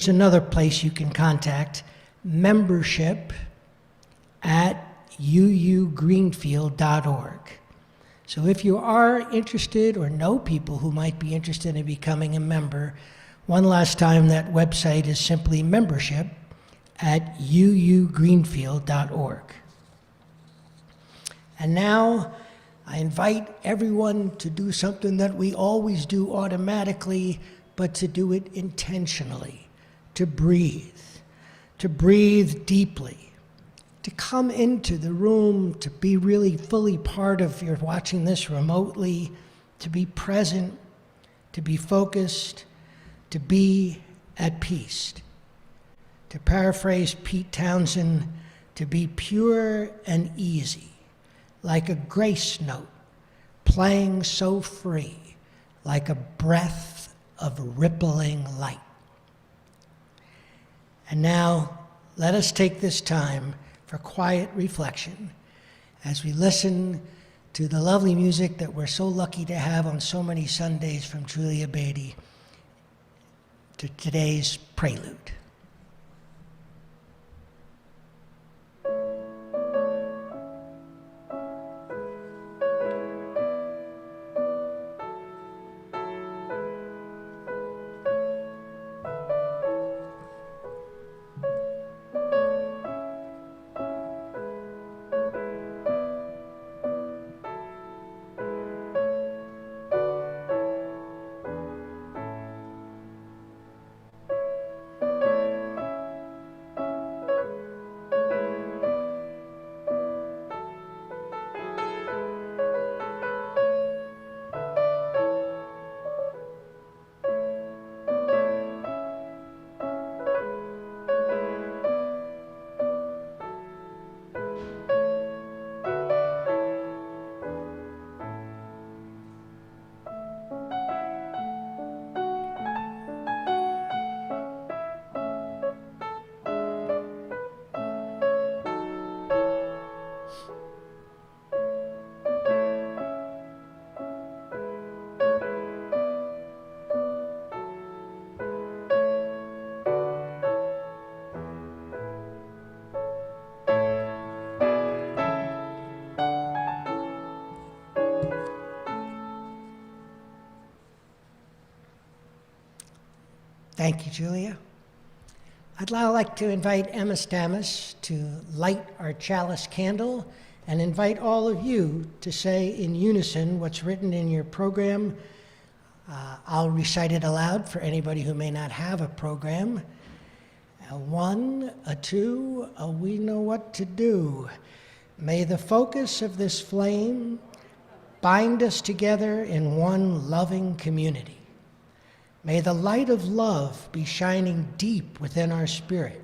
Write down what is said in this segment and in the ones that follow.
Here's another place you can contact: membership@uugreenfield.org. So if you are interested or know people who might be interested in becoming a member, one last time, that website is simply membership@uugreenfield.org. And now I invite everyone to do something that we always do automatically, but to do it intentionally, to breathe deeply, to come into the room, to be really fully part of, you're watching this remotely, to be present, to be focused, to be at peace. To paraphrase Pete Townsend, to be pure and easy, like a grace note, playing so free, like a breath of rippling light. And now, let us take this time for quiet reflection as we listen to the lovely music that we're so lucky to have on so many Sundays from Julia Beatty, to today's prelude. Thank you, Julia. I'd now like to invite Emma Stamus to light our chalice candle and invite all of you to say in unison what's written in your program. I'll recite it aloud for anybody who may not have a program. A one, a two, a we know what to do. May the focus of this flame bind us together in one loving community. May the light of love be shining deep within our spirit.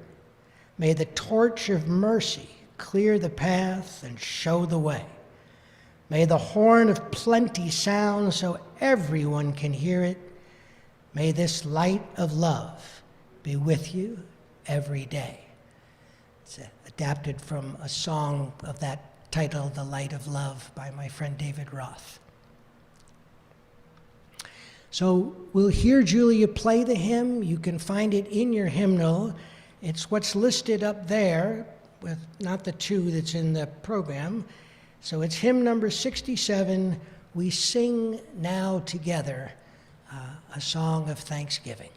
May the torch of mercy clear the path and show the way. May the horn of plenty sound so everyone can hear it. May this light of love be with you every day. It's adapted from a song of that title, The Light of Love, by my friend David Roth. So we'll hear Julia play the hymn. You can find it in your hymnal. It's what's listed up there, with not the two that's in the program. So it's hymn number 67, We Sing Now Together, a song of thanksgiving.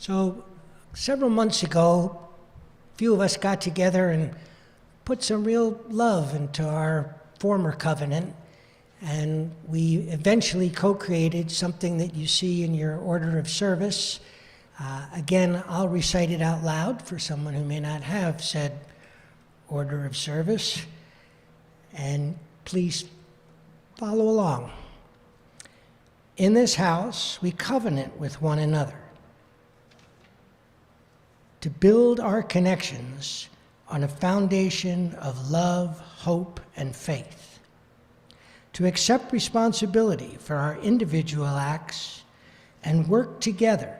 So several months ago, a few of us got together and put some real love into our former covenant, and we eventually co-created something that you see in your order of service. Again, I'll recite it out loud for someone who may not have said order of service, and please follow along. In this house, we covenant with one another to build our connections on a foundation of love, hope, and faith, to accept responsibility for our individual acts and work together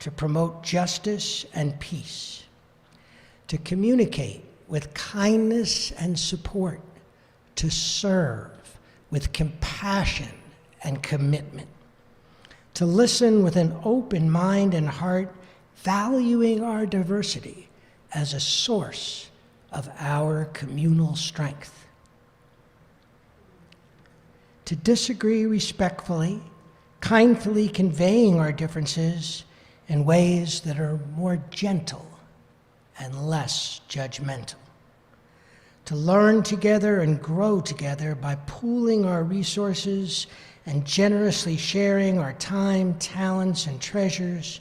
to promote justice and peace, to communicate with kindness and support, to serve with compassion and commitment, to listen with an open mind and heart, valuing our diversity as a source of our communal strength, to disagree respectfully, kindly conveying our differences in ways that are more gentle and less judgmental, to learn together and grow together by pooling our resources and generously sharing our time, talents, and treasures,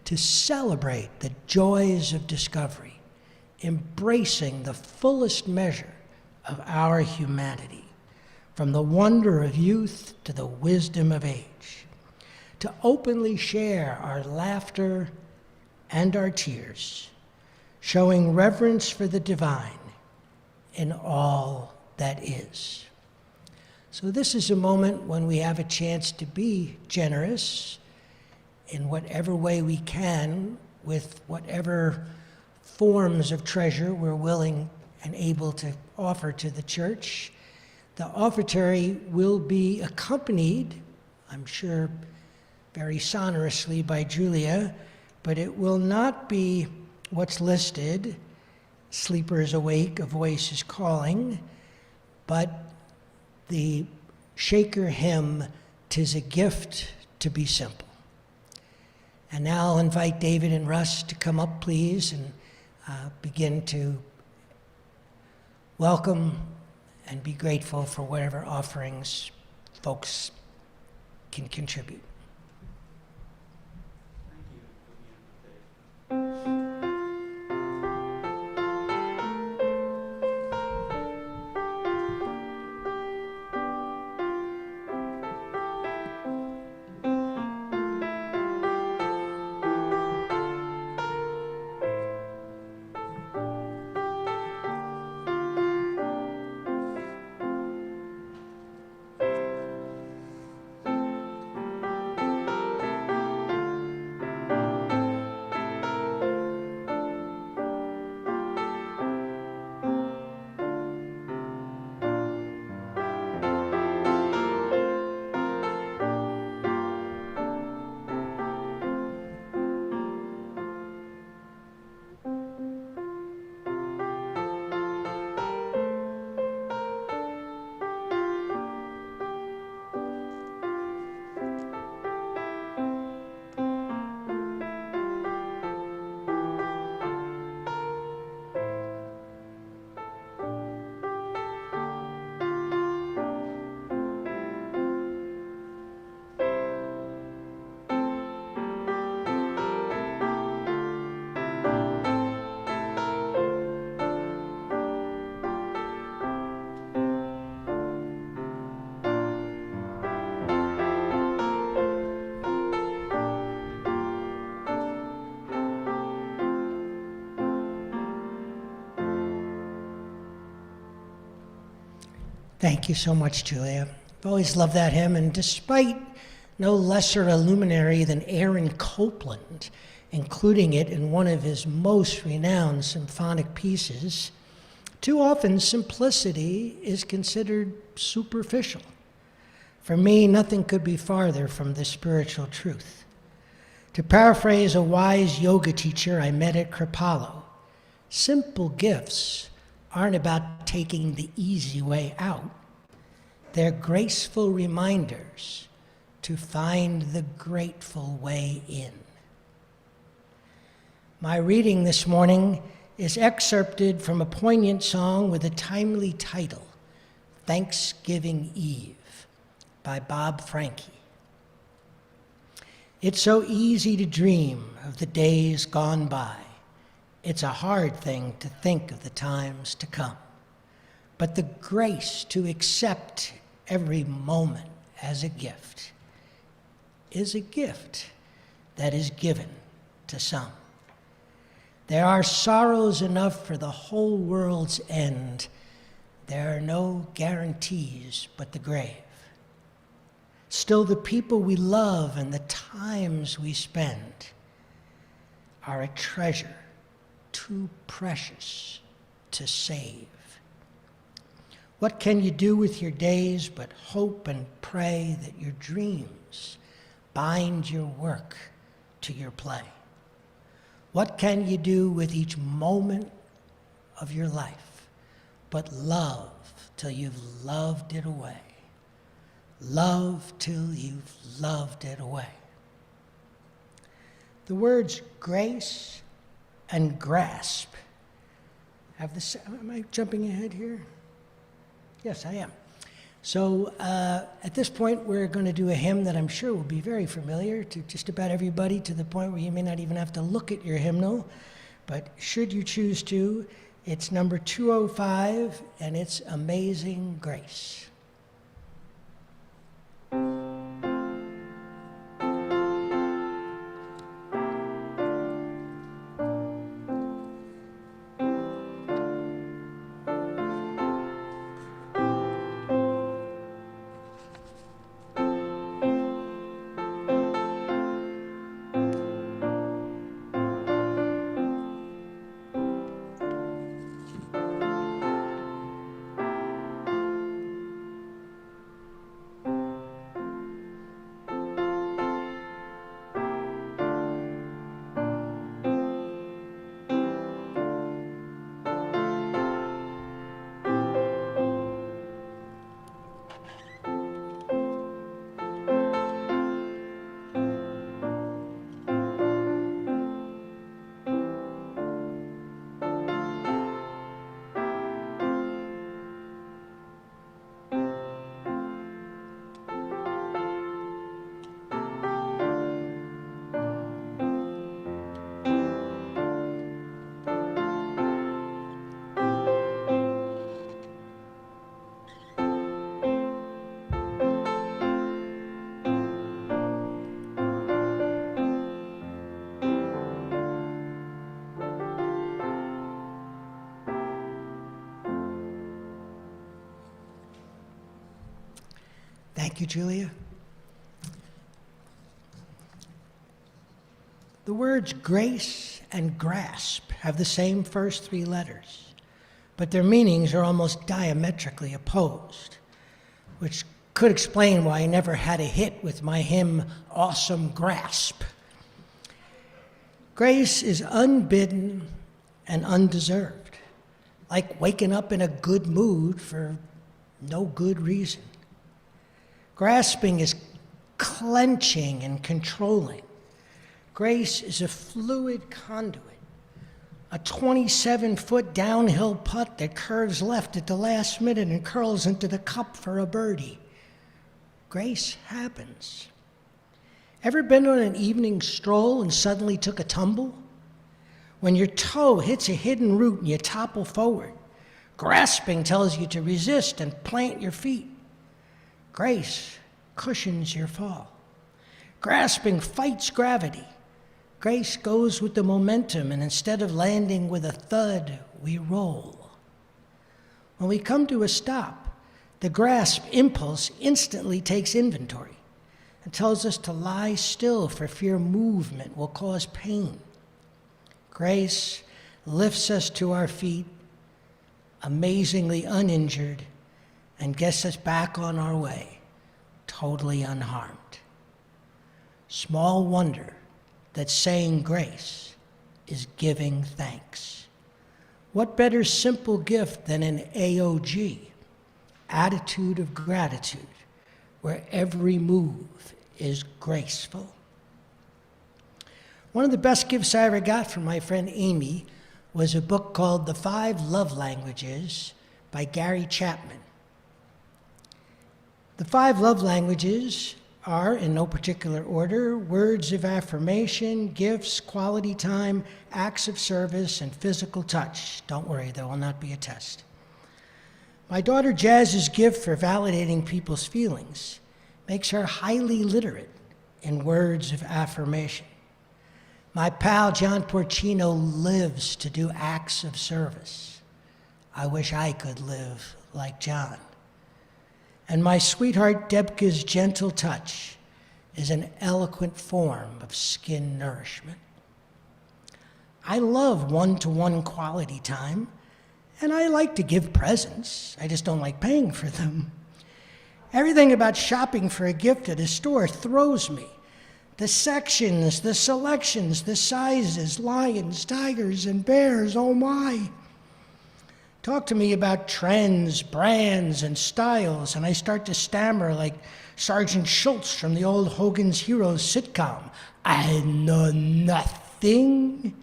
to celebrate the joys of discovery, embracing the fullest measure of our humanity, from the wonder of youth to the wisdom of age, to openly share our laughter and our tears, showing reverence for the divine in all that is. So this is a moment when we have a chance to be generous in whatever way we can, with whatever forms of treasure we're willing and able to offer to the church. The offertory will be accompanied, I'm sure, very sonorously by Julia, but it will not be what's listed, sleeper is awake, a voice is calling, but the Shaker hymn, "'Tis a Gift to Be Simple." And now I'll invite David and Russ to come up, please, and begin to welcome and be grateful for whatever offerings folks can contribute. Thank you so much, Julia. I've always loved that hymn, and despite no lesser a luminary than Aaron Copland, including it in one of his most renowned symphonic pieces, too often simplicity is considered superficial. For me, nothing could be farther from the spiritual truth. To paraphrase a wise yoga teacher I met at Kripalu, simple gifts aren't about taking the easy way out. They're graceful reminders to find the grateful way in. My reading this morning is excerpted from a poignant song with a timely title, Thanksgiving Eve, by Bob Franke. It's so easy to dream of the days gone by. It's a hard thing to think of the times to come. But the grace to accept every moment as a gift is a gift that is given to some. There are sorrows enough for the whole world's end. There are no guarantees but the grave. Still, the people we love and the times we spend are a treasure too precious to save. What can you do with your days but hope and pray that your dreams bind your work to your play? What can you do with each moment of your life but love till you've loved it away? Love till you've loved it away. The words grace and grasp have the... Am I jumping ahead here? Yes, I am. So at this point, we're going to do a hymn that I'm sure will be very familiar to just about everybody, to the point where you may not even have to look at your hymnal. But should you choose to, it's number 205, and it's Amazing Grace. Thank you, Julia. The words grace and grasp have the same first three letters, but their meanings are almost diametrically opposed, which could explain why I never had a hit with my hymn, Awesome Grasp. Grace is unbidden and undeserved, like waking up in a good mood for no good reason. Grasping is clenching and controlling. Grace is a fluid conduit, a 27-foot downhill putt that curves left at the last minute and curls into the cup for a birdie. Grace happens. Ever been on an evening stroll and suddenly took a tumble? When your toe hits a hidden root and you topple forward, grasping tells you to resist and plant your feet. Grace cushions your fall. Grasping fights gravity. Grace goes with the momentum, and instead of landing with a thud, we roll. When we come to a stop, the grasp impulse instantly takes inventory and tells us to lie still for fear movement will cause pain. Grace lifts us to our feet, amazingly uninjured, and gets us back on our way, totally unharmed. Small wonder that saying grace is giving thanks. What better simple gift than an AOG, attitude of gratitude, where every move is graceful? One of the best gifts I ever got from my friend Amy was a book called The 5 Love Languages by Gary Chapman. The 5 love languages are, in no particular order, words of affirmation, gifts, quality time, acts of service, and physical touch. Don't worry, there will not be a test. My daughter Jazz's gift for validating people's feelings makes her highly literate in words of affirmation. My pal John Porcino lives to do acts of service. I wish I could live like John. And my sweetheart Debka's gentle touch is an eloquent form of skin nourishment. I love one-to-one quality time, and I like to give presents. I just don't like paying for them. Everything about shopping for a gift at a store throws me. The sections, the selections, the sizes, lions, tigers, and bears, oh my. Talk to me about trends, brands, and styles, and I start to stammer like Sergeant Schultz from the old Hogan's Heroes sitcom. I know nothing.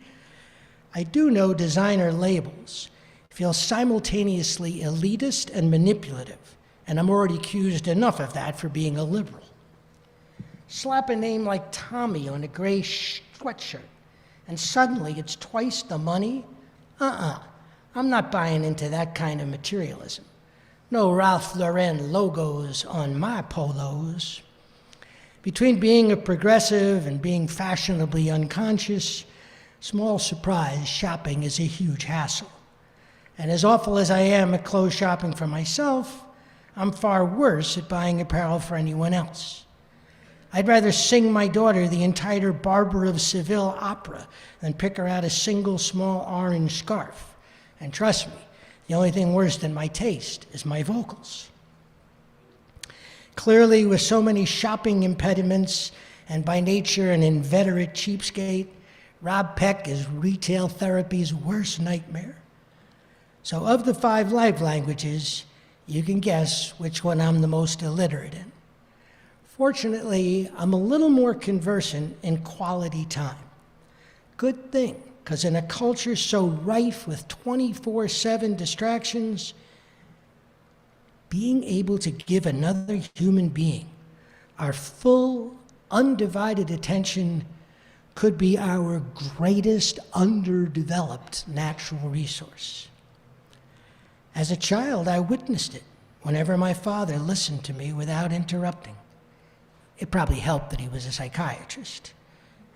I do know designer labels feel simultaneously elitist and manipulative, and I'm already accused enough of that for being a liberal. Slap a name like Tommy on a gray sweatshirt, and suddenly it's twice the money? I'm not buying into that kind of materialism. No Ralph Lauren logos on my polos. Between being a progressive and being fashionably unconscious, small surprise, shopping is a huge hassle. And as awful as I am at clothes shopping for myself, I'm far worse at buying apparel for anyone else. I'd rather sing my daughter the entire Barber of Seville opera than pick her out a single small orange scarf. And trust me, the only thing worse than my taste is my vocals. Clearly, with so many shopping impediments and by nature an inveterate cheapskate, Rob Peck is retail therapy's worst nightmare. So of the 5 life languages, you can guess which one I'm the most illiterate in. Fortunately, I'm a little more conversant in quality time. Good thing, because in a culture so rife with 24/7 distractions, being able to give another human being our full, undivided attention could be our greatest underdeveloped natural resource. As a child, I witnessed it whenever my father listened to me without interrupting. It probably helped that he was a psychiatrist,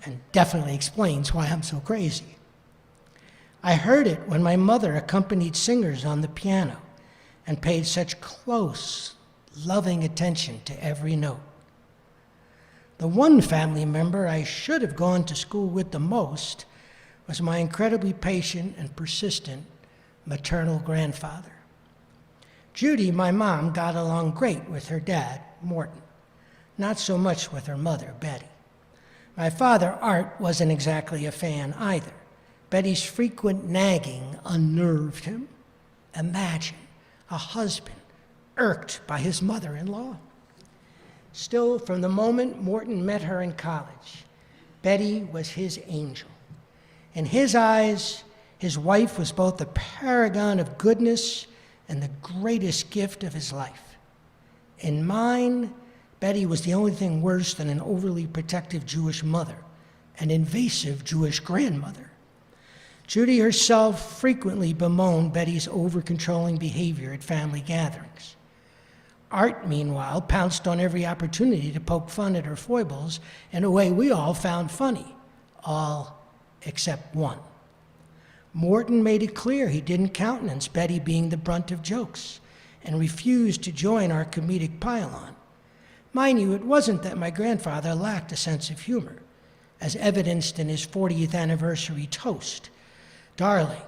and definitely explains why I'm so crazy. I heard it when my mother accompanied singers on the piano and paid such close, loving attention to every note. The one family member I should have gone to school with the most was my incredibly patient and persistent maternal grandfather. Judy, my mom, got along great with her dad, Morton. Not so much with her mother, Betty. My father, Art, wasn't exactly a fan either. Betty's frequent nagging unnerved him. Imagine a husband irked by his mother-in-law. Still, from the moment Morton met her in college, Betty was his angel. In his eyes, his wife was both the paragon of goodness and the greatest gift of his life. In mine, Betty was the only thing worse than an overly protective Jewish mother, an invasive Jewish grandmother. Judy herself frequently bemoaned Betty's over-controlling behavior at family gatherings. Art, meanwhile, pounced on every opportunity to poke fun at her foibles in a way we all found funny, all except one. Morton made it clear he didn't countenance Betty being the brunt of jokes and refused to join our comedic pile-on. Mind you, it wasn't that my grandfather lacked a sense of humor, as evidenced in his 40th anniversary toast. Darling,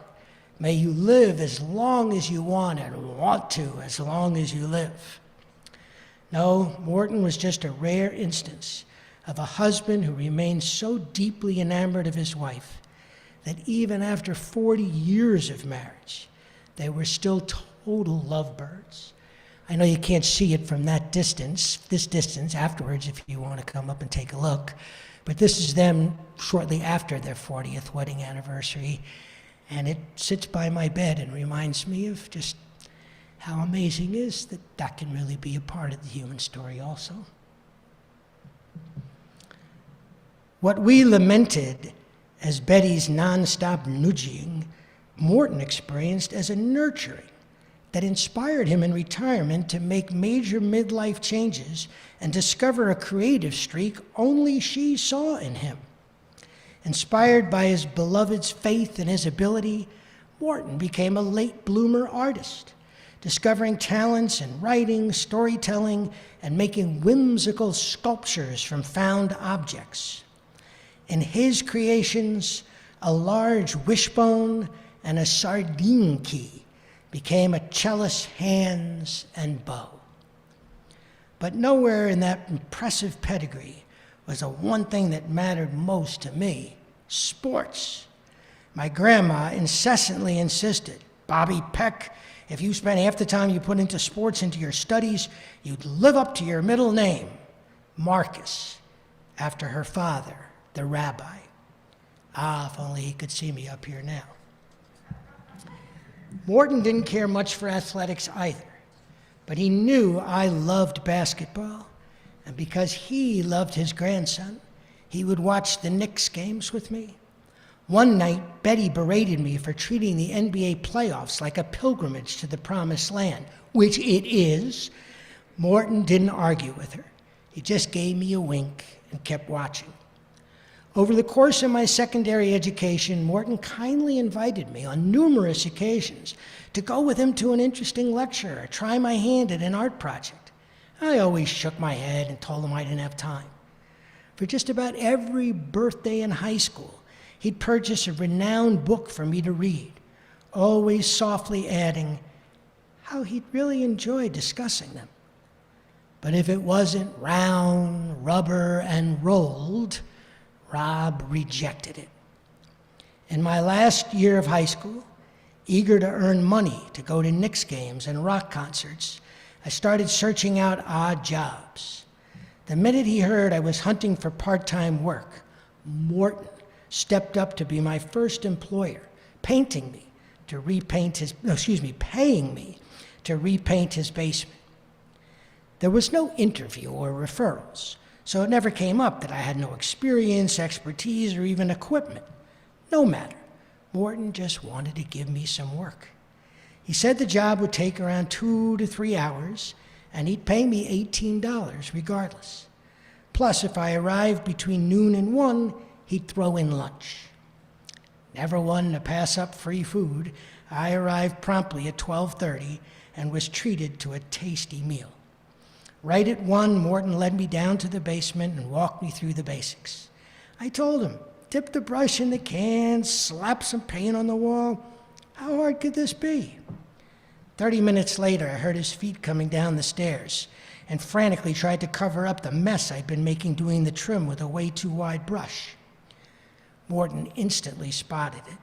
may you live as long as you want and want to as long as you live. No, Morton was just a rare instance of a husband who remained so deeply enamored of his wife that even after 40 years of marriage, they were still total lovebirds. I know you can't see it from this distance afterwards if you want to come up and take a look, But this is them shortly after their 40th wedding anniversary, and it sits by my bed and reminds me of just how amazing it is that that can really be a part of the human story also. What we lamented as Betty's nonstop nudging, Morton experienced as a nurturing that inspired him in retirement to make major midlife changes and discover a creative streak only she saw in him. Inspired by his beloved's faith in his ability, Morton became a late bloomer artist, discovering talents in writing, storytelling, and making whimsical sculptures from found objects. In his creations, a large wishbone and a sardine key became a cellist's hands and bow. But nowhere in that impressive pedigree was the one thing that mattered most to me: sports. My grandma incessantly insisted, "Bobby Peck, if you spent half the time you put into sports into your studies, you'd live up to your middle name, Marcus, after her father, the rabbi." Ah, if only he could see me up here now. Morton didn't care much for athletics either, but he knew I loved basketball, and because he loved his grandson, he would watch the Knicks games with me. One night, Betty berated me for treating the NBA playoffs like a pilgrimage to the promised land, which it is. Morton didn't argue with her. He just gave me a wink and kept watching. Over the course of my secondary education, Morton kindly invited me on numerous occasions to go with him to an interesting lecture or try my hand at an art project. I always shook my head and told him I didn't have time. For just about every birthday in high school, he'd purchase a renowned book for me to read, always softly adding how he'd really enjoy discussing them. But if it wasn't round, rubber, and rolled, Rob rejected it. In my last year of high school, eager to earn money to go to Knicks games and rock concerts, I started searching out odd jobs. The minute he heard I was hunting for part-time work, Morton stepped up to be my first employer, paying me to repaint his basement. There was no interview or referrals, so it never came up that I had no experience, expertise, or even equipment. No matter. Morton just wanted to give me some work. He said the job would take around 2 to 3 hours, and he'd pay me $18 regardless. Plus, if I arrived between noon and 1, he'd throw in lunch. Never one to pass up free food, I arrived promptly at 12:30 and was treated to a tasty meal. Right at 1, Morton led me down to the basement and walked me through the basics. I told him, dip the brush in the can, slap some paint on the wall. How hard could this be? 30 minutes later, I heard his feet coming down the stairs and frantically tried to cover up the mess I'd been making doing the trim with a way too wide brush. Morton instantly spotted it,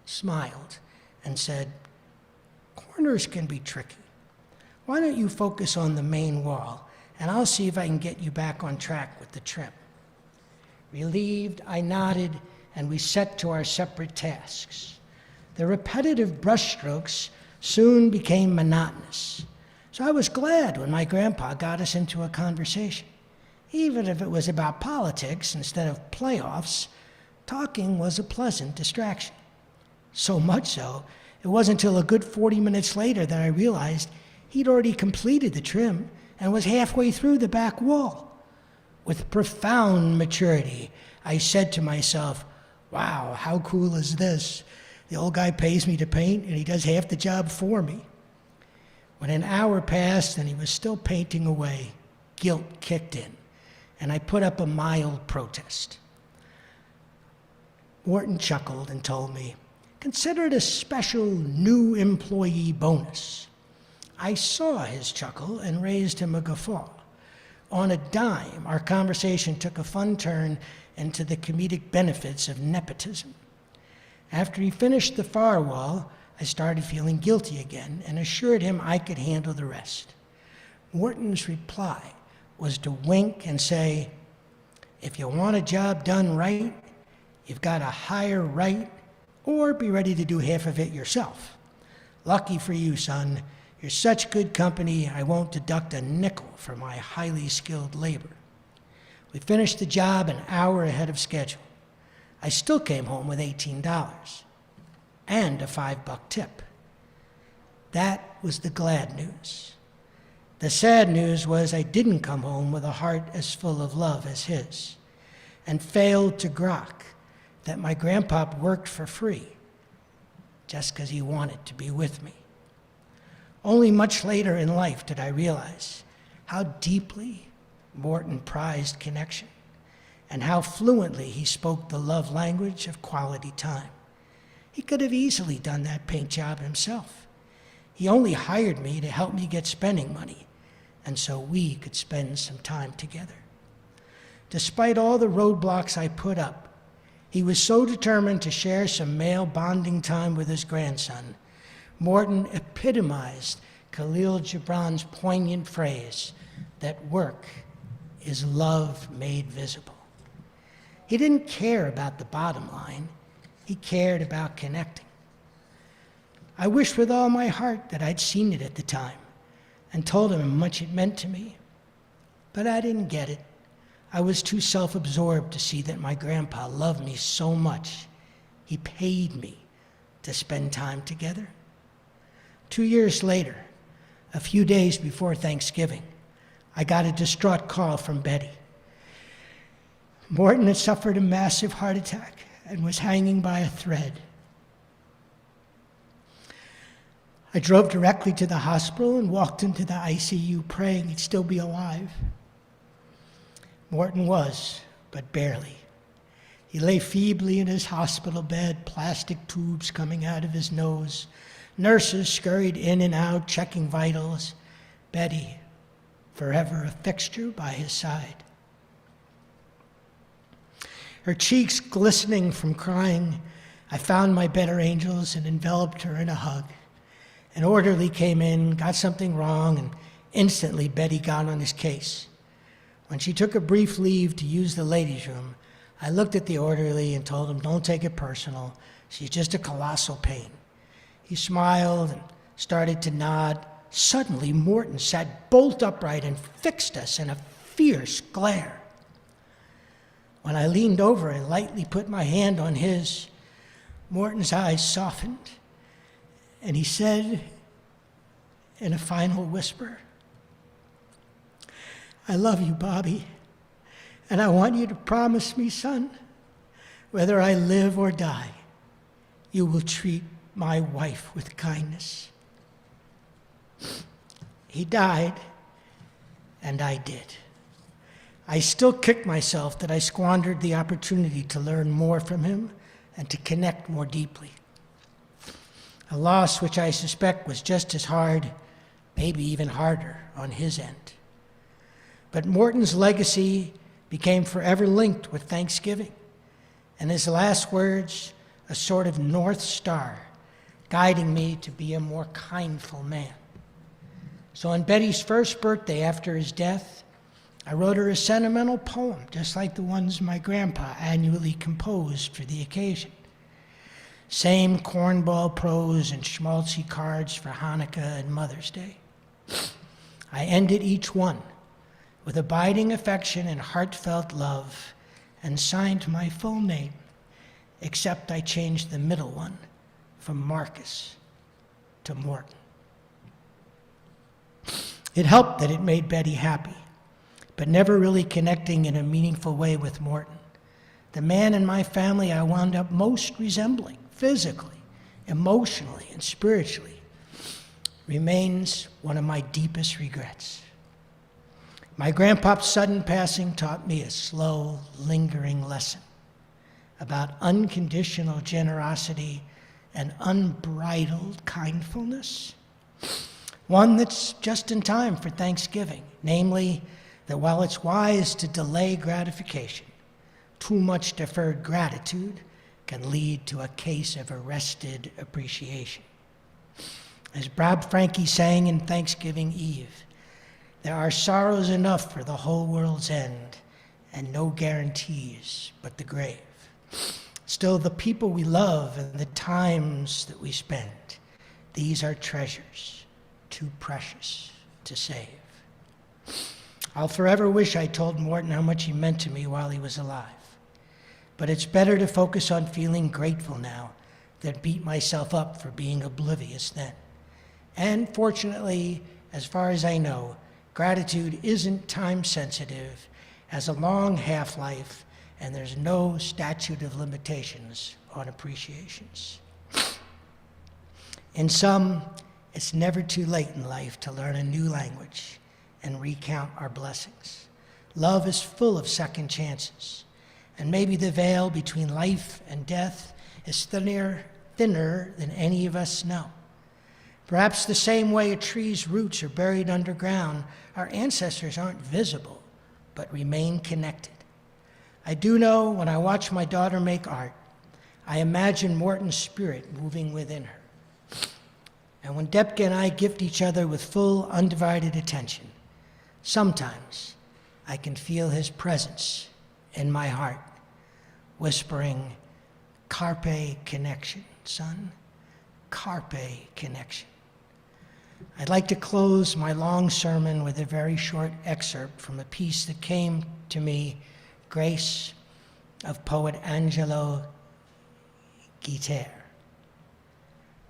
smiled, and said, "Corners can be tricky. Why don't you focus on the main wall, and I'll see if I can get you back on track with the trim." Relieved, I nodded, and we set to our separate tasks. The repetitive brushstrokes soon became monotonous, so I was glad when my grandpa got us into a conversation. Even if it was about politics instead of playoffs, talking was a pleasant distraction. So much so, it wasn't until a good 40 minutes later that I realized he'd already completed the trim and was halfway through the back wall. With profound maturity, I said to myself, "Wow, how cool is this? The old guy pays me to paint, and he does half the job for me." When an hour passed and he was still painting away, guilt kicked in, and I put up a mild protest. Morton chuckled and told me, "Consider it a special new employee bonus." I saw his chuckle and raised him a guffaw. On a dime, our conversation took a fun turn into the comedic benefits of nepotism. After he finished the far wall, I started feeling guilty again and assured him I could handle the rest. Morton's reply was to wink and say, If you want a job done right, you've got to hire right or be ready to do half of it yourself. Lucky for you, son. You're such good company, I won't deduct a nickel for my highly skilled labor. We finished the job an hour ahead of schedule. I still came home with $18 and a $5 tip. That was the glad news. The sad news was I didn't come home with a heart as full of love as his, and failed to grok that my grandpa worked for free just because he wanted to be with me. Only much later in life did I realize how deeply Morton prized connection and how fluently he spoke the love language of quality time. He could have easily done that paint job himself. He only hired me to help me get spending money, and so we could spend some time together. Despite all the roadblocks I put up, he was so determined to share some male bonding time with his grandson. Morton epitomized Khalil Gibran's poignant phrase that work is love made visible. He didn't care about the bottom line. He cared about connecting. I wish with all my heart that I'd seen it at the time and told him how much it meant to me. But I didn't get it. I was too self-absorbed to see that my grandpa loved me so much, he paid me to spend time together. 2 years later, a few days before Thanksgiving, I got a distraught call from Betty. Morton had suffered a massive heart attack and was hanging by a thread. I drove directly to the hospital and walked into the ICU praying he'd still be alive. Morton was, but barely. He lay feebly in his hospital bed, plastic tubes coming out of his nose. Nurses scurried in and out, checking vitals. Betty, forever a fixture by his side. Her cheeks glistening from crying, I found my better angels and enveloped her in a hug. An orderly came in, got something wrong, and instantly Betty got on his case. When she took a brief leave to use the ladies' room, I looked at the orderly and told him, "Don't take it personal. She's just a colossal pain." He smiled and started to nod. Suddenly, Morton sat bolt upright and fixed us in a fierce glare. When I leaned over and lightly put my hand on his, Morton's eyes softened, and he said in a final whisper, "I love you, Bobby, and I want you to promise me, son, whether I live or die, you will treat my wife with kindness." He died, and I did. I still kick myself that I squandered the opportunity to learn more from him and to connect more deeply. A loss which I suspect was just as hard, maybe even harder, on his end. But Morton's legacy became forever linked with Thanksgiving, and his last words, a sort of North Star, guiding me to be a more kindful man. So on Betty's first birthday after his death, I wrote her a sentimental poem, just like the ones my grandpa annually composed for the occasion. Same cornball prose and schmaltzy cards for Hanukkah and Mother's Day. I ended each one with abiding affection and heartfelt love, and signed my full name, except I changed the middle one from Marcus to Morton. It helped that it made Betty happy, but never really connecting in a meaningful way with Morton, the man in my family I wound up most resembling, physically, emotionally, and spiritually, remains one of my deepest regrets. My grandpa's sudden passing taught me a slow, lingering lesson about unconditional generosity and unbridled kindfulness. One that's just in time for Thanksgiving, namely that while it's wise to delay gratification, too much deferred gratitude can lead to a case of arrested appreciation. As Bob Franke sang in Thanksgiving Eve, there are sorrows enough for the whole world's end, and no guarantees but the grave. Still, the people we love and the times that we spend, these are treasures too precious to save. I'll forever wish I told Morton how much he meant to me while he was alive. But it's better to focus on feeling grateful now than beat myself up for being oblivious then. And fortunately, as far as I know, gratitude isn't time sensitive, has a long half-life, and there's no statute of limitations on appreciations. In sum, it's never too late in life to learn a new language and recount our blessings. Love is full of second chances, and maybe the veil between life and death is thinner than any of us know. Perhaps the same way a tree's roots are buried underground, our ancestors aren't visible, but remain connected. I do know when I watch my daughter make art, I imagine Morton's spirit moving within her. And when Depke and I gift each other with full, undivided attention, sometimes I can feel his presence in my heart, whispering, "Carpe connection, son, carpe connection." I'd like to close my long sermon with a very short excerpt from a piece that came to me, Grace, of poet Angelo Guiterre.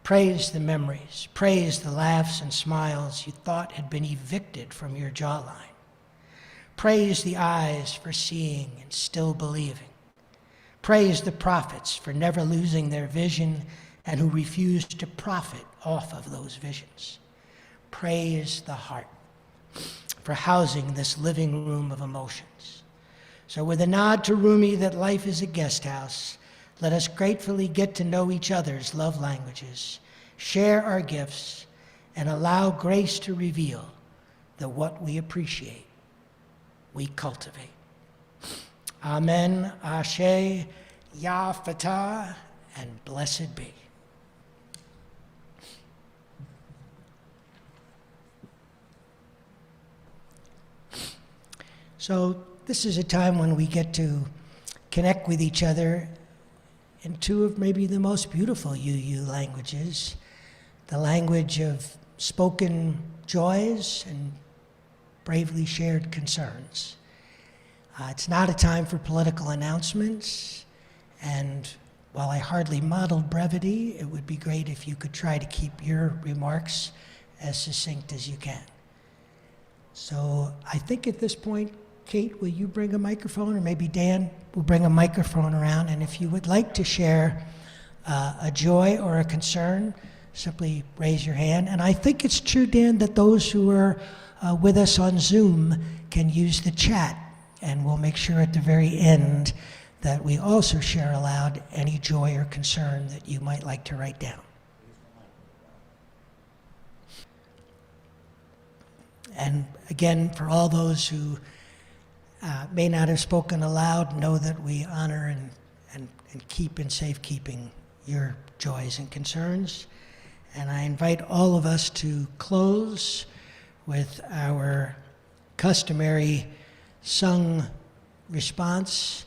Praise the memories, praise the laughs and smiles you thought had been evicted from your jawline. Praise the eyes for seeing and still believing. Praise the prophets for never losing their vision and who refused to profit off of those visions. Praise the heart for housing this living room of emotions. So with a nod to Rumi that life is a guest house, let us gratefully get to know each other's love languages, share our gifts, and allow grace to reveal that what we appreciate, we cultivate. Amen, Ashe, Ya Fatah, and blessed be. So this is a time when we get to connect with each other in two of maybe the most beautiful UU languages, the language of spoken joys and bravely shared concerns. It's not a time for political announcements, and while I hardly modeled brevity, it would be great if you could try to keep your remarks as succinct as you can. So I think at this point, Kate, will you bring a microphone, or maybe Dan will bring a microphone around, and if you would like to share a joy or a concern, simply raise your hand. And I think it's true, Dan, that those who are with us on Zoom can use the chat, and we'll make sure at the very end that we also share aloud any joy or concern that you might like to write down. And again, for all those who may not have spoken aloud, know that we honor and keep in safekeeping your joys and concerns. And I invite all of us to close with our customary sung response,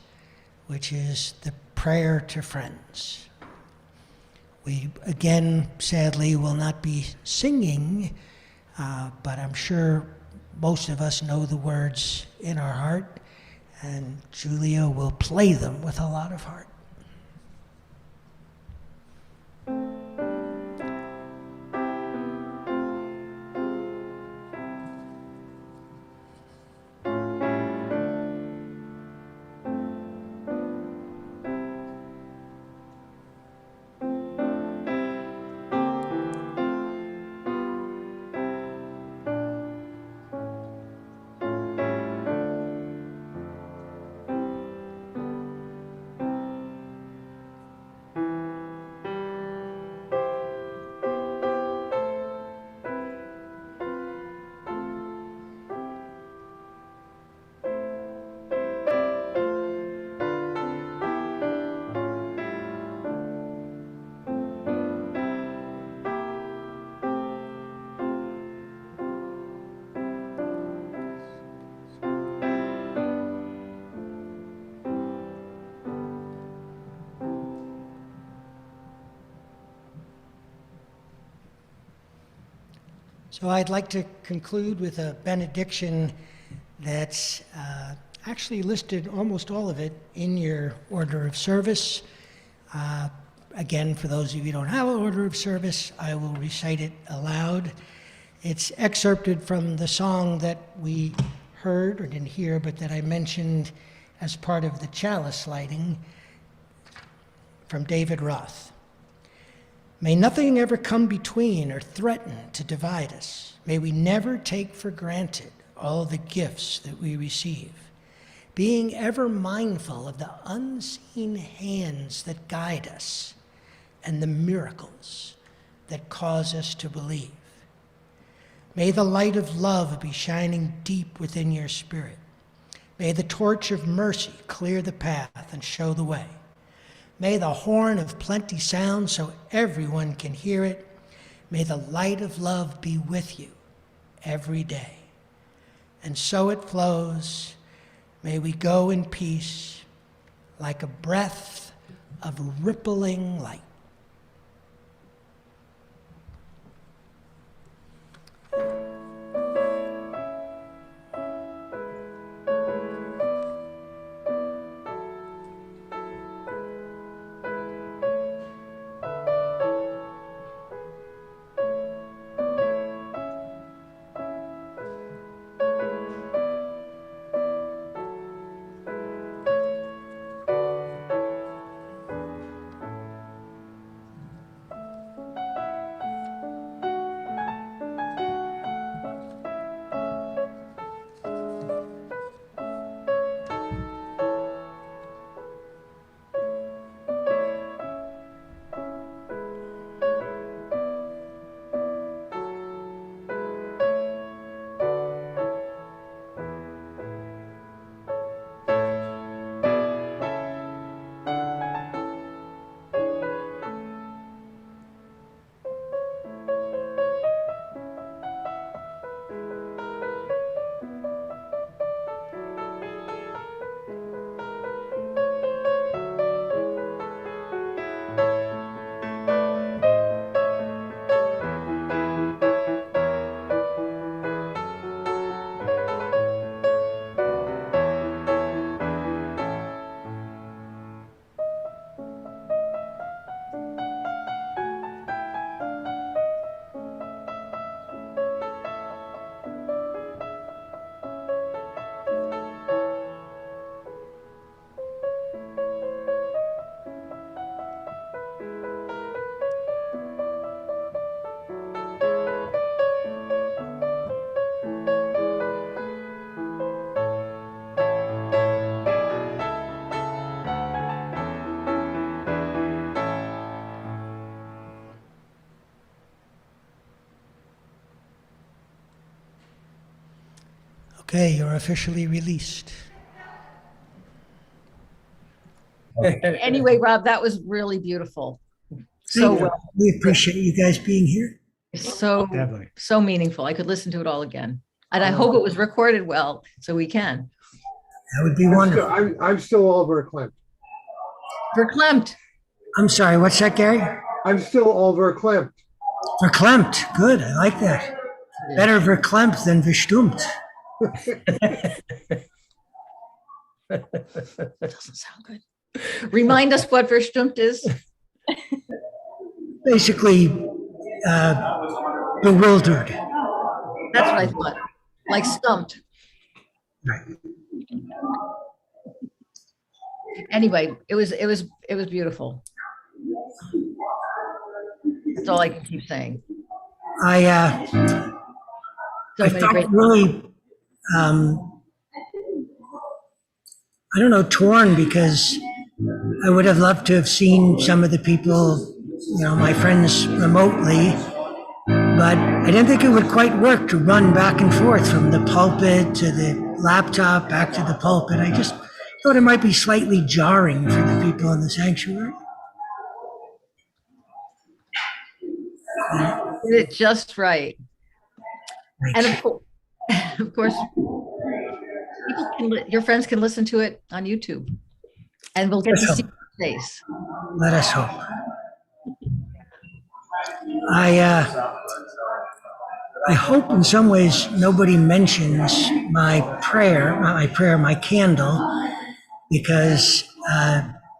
which is the prayer to friends. We, again, sadly, will not be singing, but I'm sure most of us know the words in our heart, and Julia will play them with a lot of heart. So I'd like to conclude with a benediction that's actually listed, almost all of it, in your order of service. Again, for those of you who don't have an order of service, I will recite it aloud. It's excerpted from the song that we heard, or didn't hear, but that I mentioned as part of the chalice lighting, from David Roth. May nothing ever come between or threaten to divide us. May we never take for granted all the gifts that we receive, being ever mindful of the unseen hands that guide us and the miracles that cause us to believe. May the light of love be shining deep within your spirit. May the torch of mercy clear the path and show the way. May the horn of plenty sound so everyone can hear it. May the light of love be with you every day. And so it flows. May we go in peace like a breath of rippling light. Okay, you're officially released. Anyway, Rob, that was really beautiful. So well. We appreciate you guys being here. So meaningful. I could listen to it all again. And I hope it was recorded well so we can. That would be wonderful. I'm still all verklempt. Verklempt. I'm sorry, what's that, Gary? I'm still all verklempt. Verklempt, good, I like that. Better verklempt than verstummt. Doesn't sound good. Remind us what verstummt is. Basically, bewildered. That's what I thought. Like stumped. Right. Anyway, it was beautiful. That's all I can keep saying. I felt really, I don't know, torn, because I would have loved to have seen some of the people, you know, my friends remotely, but I didn't think it would quite work to run back and forth from the pulpit to the laptop back to the pulpit. I just thought it might be slightly jarring for the people in the sanctuary. Did it just right. And of course, your friends can listen to it on YouTube, and we'll get to see your face. Let us hope. I hope in some ways nobody mentions my candle, because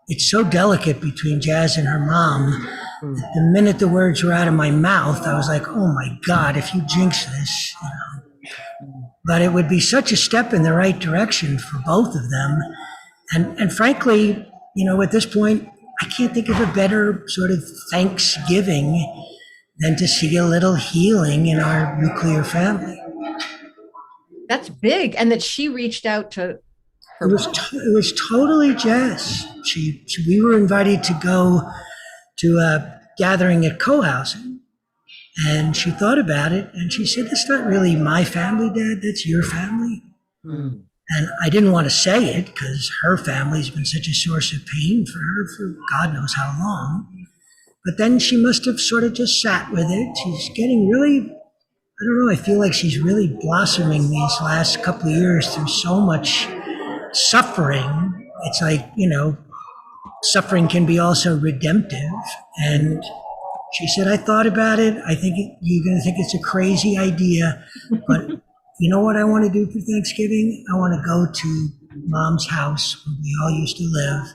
it's so delicate between Jazz and her mom. The minute the words were out of my mouth, I was like, oh my God, if you jinx this, you know. But it would be such a step in the right direction for both of them. And frankly, you know, at this point, I can't think of a better sort of Thanksgiving than to see a little healing in our nuclear family. That's big. And that she reached out to her. It was totally Jess. We were invited to go to a gathering at co-housing, and she thought about it, and she said, "That's not really my family, Dad. That's your family." Mm. And I didn't want to say it because her family's been such a source of pain for her for God knows how long. But then she must have sort of just sat with it. She's getting really, I don't know, I feel like she's really blossoming these last couple of years through so much suffering. It's like, you know, suffering can be also redemptive. And she said, I thought about it. I think you're going to think it's a crazy idea, but you know what I want to do for Thanksgiving? I want to go to Mom's house where we all used to live,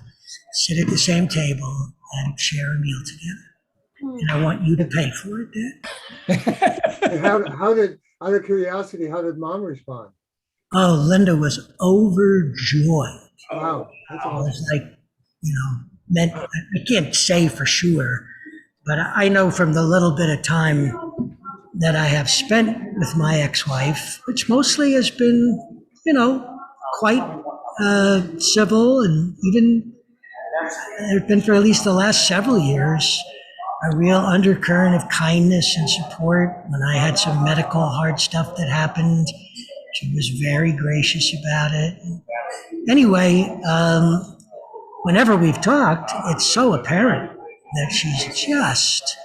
sit at the same table, and share a meal together. And I want you to pay for it, Dad. And out of curiosity, how did Mom respond? Oh, Linda was overjoyed. Wow, that's It awesome. was like, you know, I can't say for sure, but I know from the little bit of time that I have spent with my ex-wife, which mostly has been, you know, quite civil, and even there's been for at least the last several years a real undercurrent of kindness and support. When I had some medical hard stuff that happened, she was very gracious about it. Anyway, whenever we've talked, it's so apparent that she's just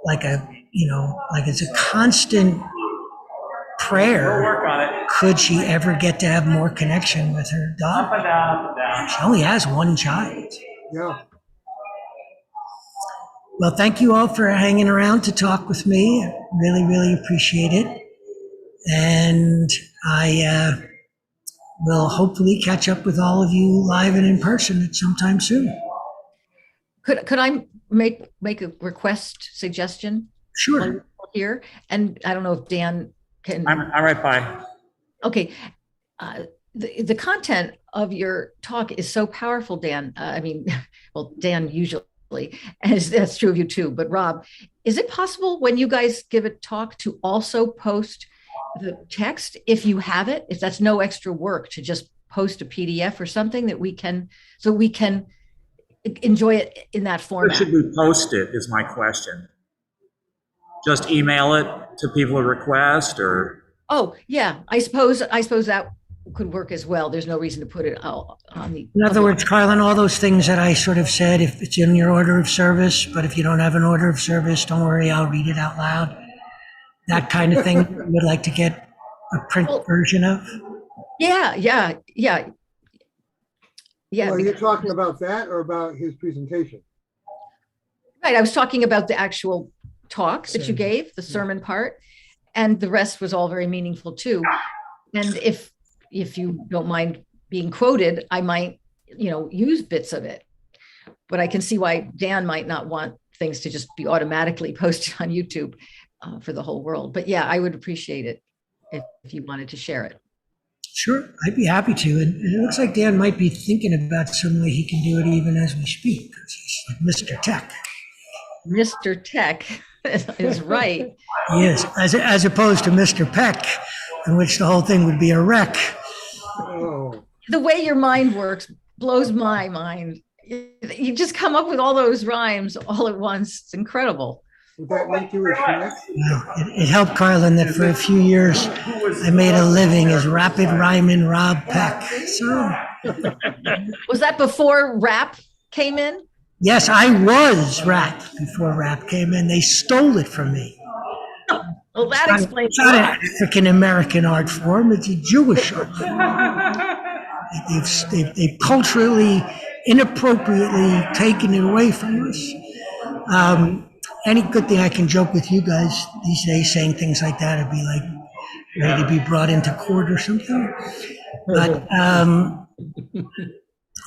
like like it's a constant prayer. Could she ever get to have more connection with her daughter? She only has one child. Yeah. Well, thank you all for hanging around to talk with me. I really, really appreciate it. And I will hopefully catch up with all of you live and in person at some time soon. Could I make a request suggestion? Sure. Here, and I don't know if Dan can. I'm right by. Okay. The content of your talk is so powerful, Dan. I mean, well, Dan usually, as that's true of you too, but Rob, is it possible when you guys give a talk to also post the text, if you have it, if that's no extra work, to just post a PDF or something that we can enjoy it in that format? Where should we post it is my question. Just email it to people who request, or? Oh, yeah, I suppose that could work as well. There's no reason to put it out on the. In other words, Carlin, all those things that I sort of said, if it's in your order of service, but if you don't have an order of service, don't worry, I'll read it out loud. That kind of thing you would like to get a print version of? Yeah. Well, are you talking about that or about his presentation? Right, I was talking about the actual talk that you gave, the sermon part, and the rest was all very meaningful too. And if you don't mind being quoted, I might, use bits of it. But I can see why Dan might not want things to just be automatically posted on YouTube for the whole world. But yeah, I would appreciate it if you wanted to share it. Sure, I'd be happy to. And it looks like Dan might be thinking about some way he can do it even as we speak. He's like Mr. Tech. Mr. Tech is right. Yes, as opposed to Mr. Peck, in which the whole thing would be a wreck. Oh. The way your mind works blows my mind. You just come up with all those rhymes all at once. It's incredible. Would that make you a schmuck? Well, it helped Carlin that for a few years I made a living as rapid rhyming Rob Peck. So, was that before rap came in? yes, I was rap before rap came in. They stole it from me. Well, that explains It's not an African American art form, it's a Jewish art form. They've culturally, inappropriately taken it away from us. any good thing I can joke with you guys these days, saying things like that, would be like ready to be brought into court or something. But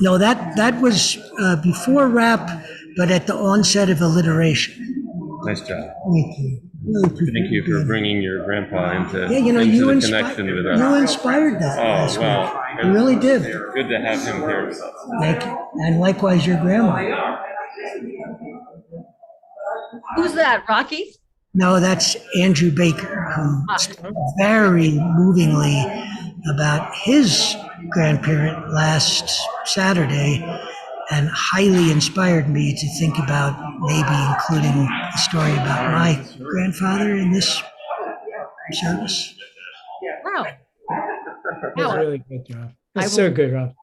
no, that was before rap, but at the onset of alliteration. Nice job. Thank you. Really appreciate Thank you for it. bringing your grandpa into, Yeah, you know, into you, the inspired, connection with you us. inspired that last Oh, well. week. You really did. Good to have him here. Thank you. And likewise, your grandma. Who's that, Rocky? No, that's Andrew Baker, who spoke very movingly about his grandparent last Saturday and highly inspired me to think about maybe including a story about my grandfather in this service. Wow. That's Wow. really good, Rob. That's I so will- good, Rob.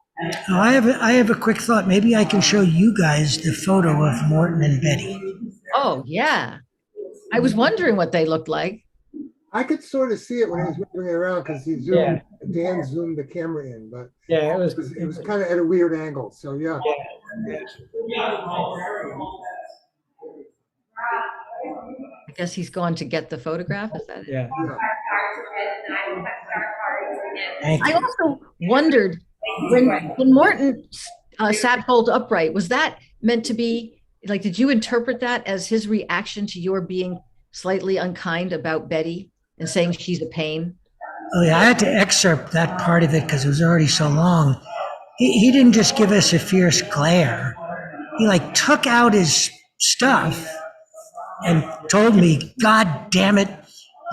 Oh, I have a quick thought. Maybe I can show you guys the photo of Morton and Betty. Oh, yeah. I was wondering what they looked like. I could sort of see it when he was moving it around because Dan zoomed the camera in, but Yeah, it was kind of at a weird angle. So yeah. I guess he's gone to get the photograph. Is that it? yeah. Thank I you. also wondered when Morton sat bolt upright, was that meant to be like, did you interpret that as his reaction to your being slightly unkind about Betty and saying she's a pain? Oh yeah, I had to excerpt that part of it because it was already so long. He didn't just give us a fierce glare. He like took out his stuff and told me, "God damn it,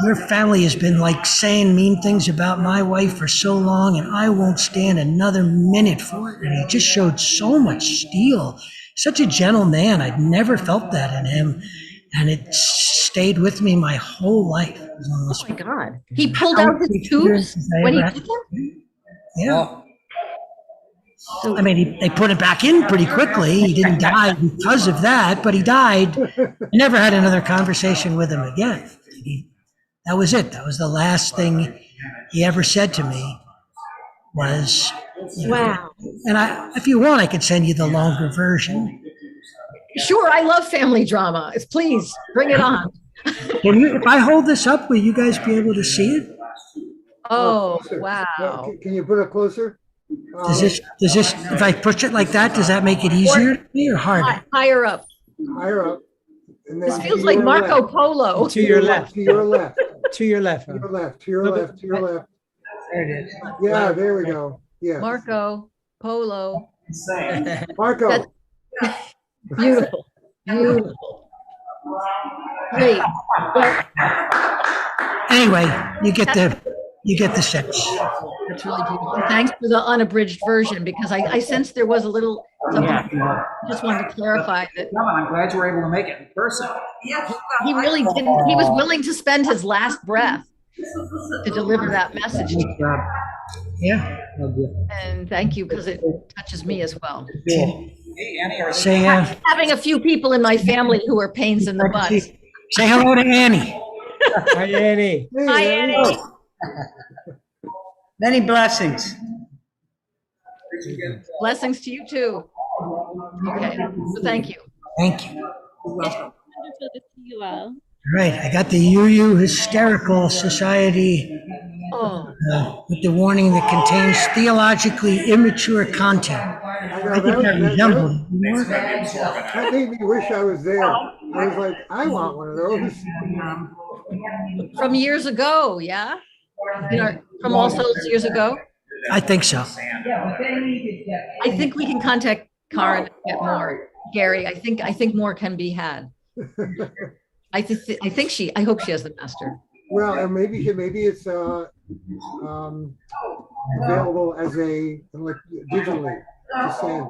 your family has been like saying mean things about my wife for so long, and I won't stand another minute for it." And he just showed so much steel. Such a gentle man. I'd never felt that in him, and it stayed with me my whole life. It was one of Oh those my God. He pulled out his tubes when he did that? Yeah. So I mean, they put it back in pretty quickly. He didn't die because of that, but he died. I never had another conversation with him again. That was it. That was the last thing he ever said to me was, you know, wow. and if you want, I could send you the longer version. Sure, I love family drama. Please bring it on. If I hold this up, will you guys be able to see it? Oh, Closer. wow. Can you put it closer? Does this, if I push it like that, does that make it easier to me or harder? Higher up. Higher up. And then This to feels like your Marco left. Polo. To your left. To your left. To your left, To your Rob. left. To your left. To your left. There it is. Yeah, there we go. Yeah. Marco Polo. Marco. That's- Beautiful. Beautiful. Great. Well, Anyway, you get the sense. that's really beautiful. And thanks for the unabridged version because I sensed there was a little something. I just wanted to clarify that I'm glad you were able to make it in person. he really didn't. He was willing to spend his last breath to deliver that message. Yeah. And thank you because it touches me as well. Hey, Annie, are Say, Having a few people in my family who are pains in the butt. say hello to Annie. Hi, Annie. Hey, Hi, there you Annie. go. Many blessings. Blessings to you too. Okay, so thank you. Thank you. Wonderful to see you all. Right, I got the UU Hysterical Society Oh, with the warning that contains theologically immature content. I think that resembled it more. That made me wish I was there. I was like, I want one of those. from years ago, yeah? From All Souls years ago? I think so. I think we can contact Karen and get more. Gary, I think more can be had. I hope she has the master. Well, and maybe it's available as like digitally to send.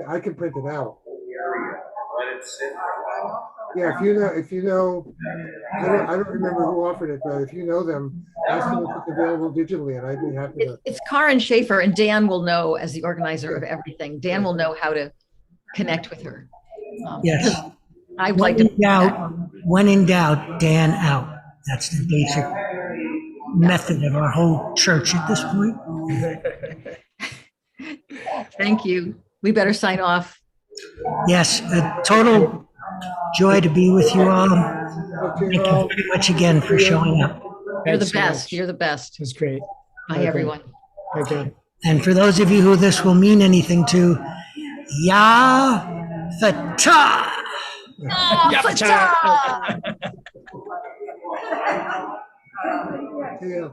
I can print it out. Yeah, if you know, I don't remember who offered it, but if you know them, ask them if it's available digitally, and I'd be happy to. It's Karen Schaefer, and Dan will know as the organizer of everything. Dan will know how to connect with her. Yes. I'd like to. When in doubt, Dan out. That's the basic method of our whole church at this point. Thank you. We better sign off. Yes, a total Joy to be with you all. Talk to you Thank you all. very much again for showing up. You're the Thanks so best. much. You're the best. It was great. Bye, Okay. everyone. Okay. And for those of you who this will mean anything to, Ya Fatah! See ya.